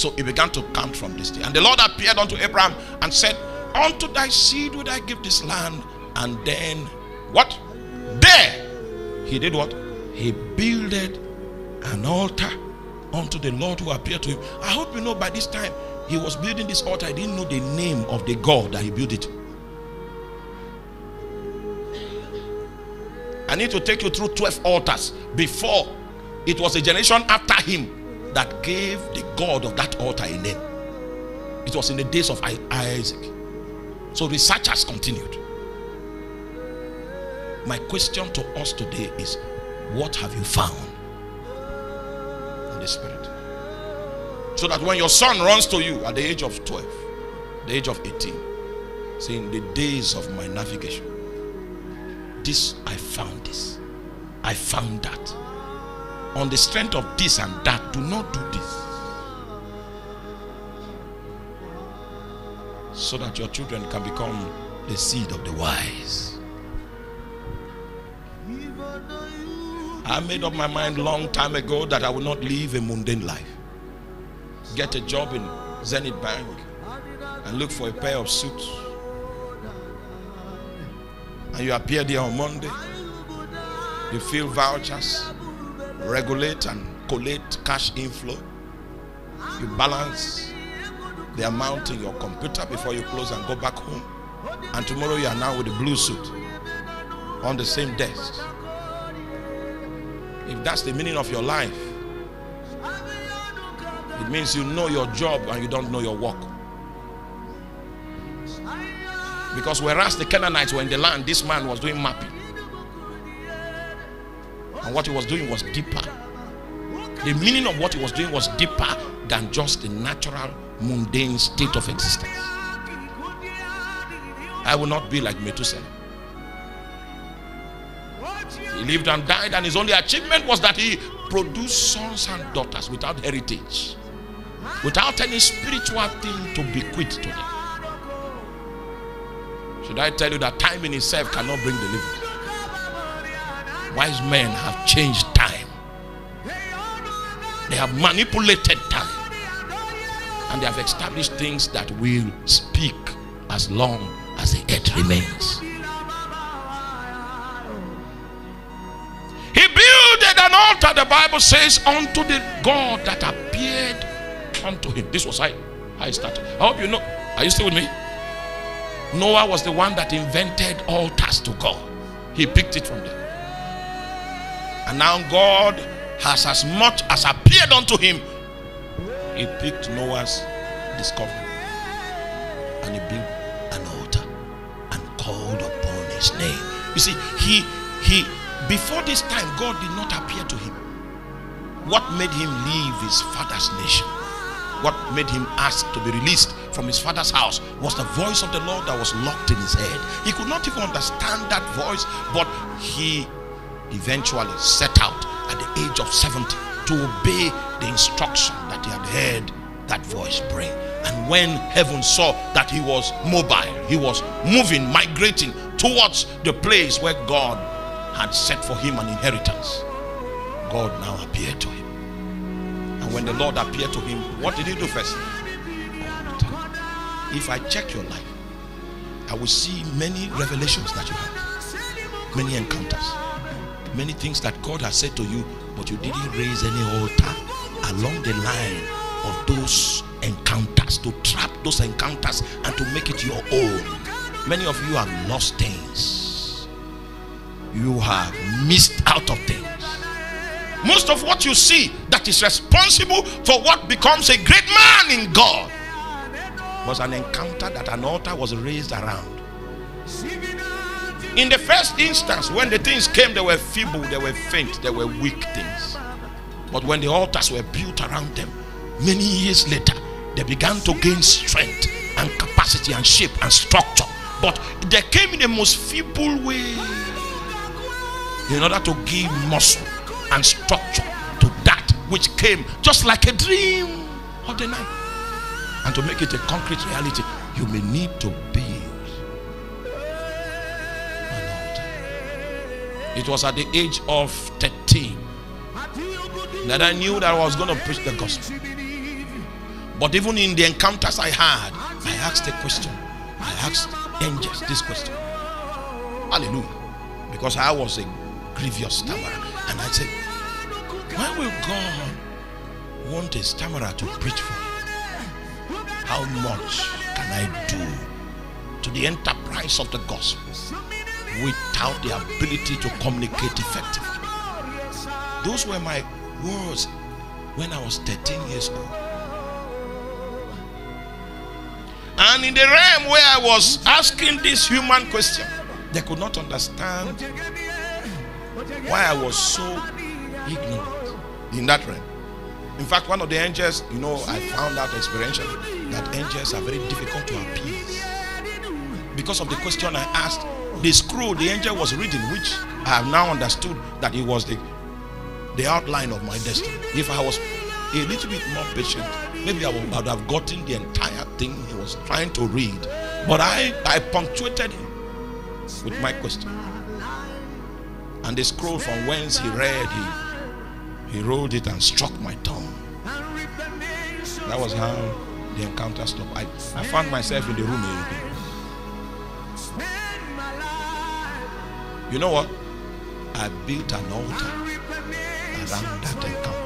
So he began to count from this day. And the Lord appeared unto Abraham and said, unto thy seed would I give this land. And then what? There he did what? He builded an altar unto the Lord who appeared to him. I hope you know by this time he was building this altar, he didn't know the name of the God that he built it. I need to take you through 12 altars before it was a generation after him that gave the God of that altar a name. It was in the days of Isaac. So research has continued. My question to us today is, what have you found in the Spirit? So that when your son runs to you at the age of 12, the age of 18, saying, the days of my navigation, this, I found this, I found that. On the strength of this and that, do not do this. So that your children can become the seed of the wise. I made up my mind long time ago that I will not live a mundane life. Get a job in Zenith Bank and look for a pair of suits. And you appear there on Monday. You fill vouchers, regulate and collate cash inflow. You balance the amount in your computer before you close and go back home. And tomorrow you are now with a blue suit on the same desk. If that's the meaning of your life, it means you know your job and you don't know your work. Because whereas the Canaanites were in the land, this man was doing mapping. And what he was doing was deeper. The meaning of what he was doing was deeper than just the natural, mundane state of existence. I will not be like Methuselah. He lived and died, and his only achievement was that he produced sons and daughters without heritage, without any spiritual thing to bequeath to them. Should I tell you that time in itself cannot bring deliverance? Wise men have changed time. They have manipulated time. And they have established things that will speak as long as the earth remains. He built an altar, the Bible says, unto the God that appeared unto him. This was how I started. I hope you know. Are you still with me? Noah was the one that invented altars to God. He picked it from there. And now God has as much as appeared unto him. He picked Noah's discovery and he built an altar and called upon his name. You see, he before this time, God did not appear to him. What made him leave his father's nation, what made him ask to be released from his father's house, was the voice of the Lord that was locked in his head. He could not even understand that voice, but he eventually set out at the age of 70 to obey the instruction that he had heard that voice bring. And when heaven saw that he was mobile, he was moving, migrating towards the place where God had set for him an inheritance, God now appeared to him. And when the Lord appeared to him, what did he do first? If I check your life, I will see many revelations that you have, many encounters, many things that God has said to you, but you didn't raise any altar along the line of those encounters, to trap those encounters and to make it your own. Many of you have lost things. You have missed out of things. Most of what you see that is responsible for what becomes a great man in God was an encounter that an altar was raised around. In the first instance, when the things came, they were feeble, they were faint, they were weak things. But when the altars were built around them, many years later, they began to gain strength and capacity and shape and structure. But they came in the most feeble way, in order to give muscle and structure to that which came just like a dream of the night. And to make it a concrete reality, you may need to build an altar. It was at the age of 13 that I knew that I was going to preach the gospel. But even in the encounters I had, I asked a question. I asked angels this question. Hallelujah. Because I was a grievous stammerer. And I said, why will God want a stammerer to preach for? How much can I do to the enterprise of the gospel without the ability to communicate effectively? Those were my words when I was 13 years old. And in the realm where I was asking this human question, they could not understand why I was so ignorant in that realm. In fact, one of the angels, I found out experientially that angels are very difficult to appease. Because of the question I asked, the scroll the angel was reading, which I have now understood that it was the outline of my destiny. If I was a little bit more patient, maybe I would have gotten the entire thing he was trying to read. But I punctuated him with my question. And the scroll from whence he read, he rolled it and struck my tongue. That was how the encounter stopped. I found myself in the room again. You know what? I built an altar around that encounter.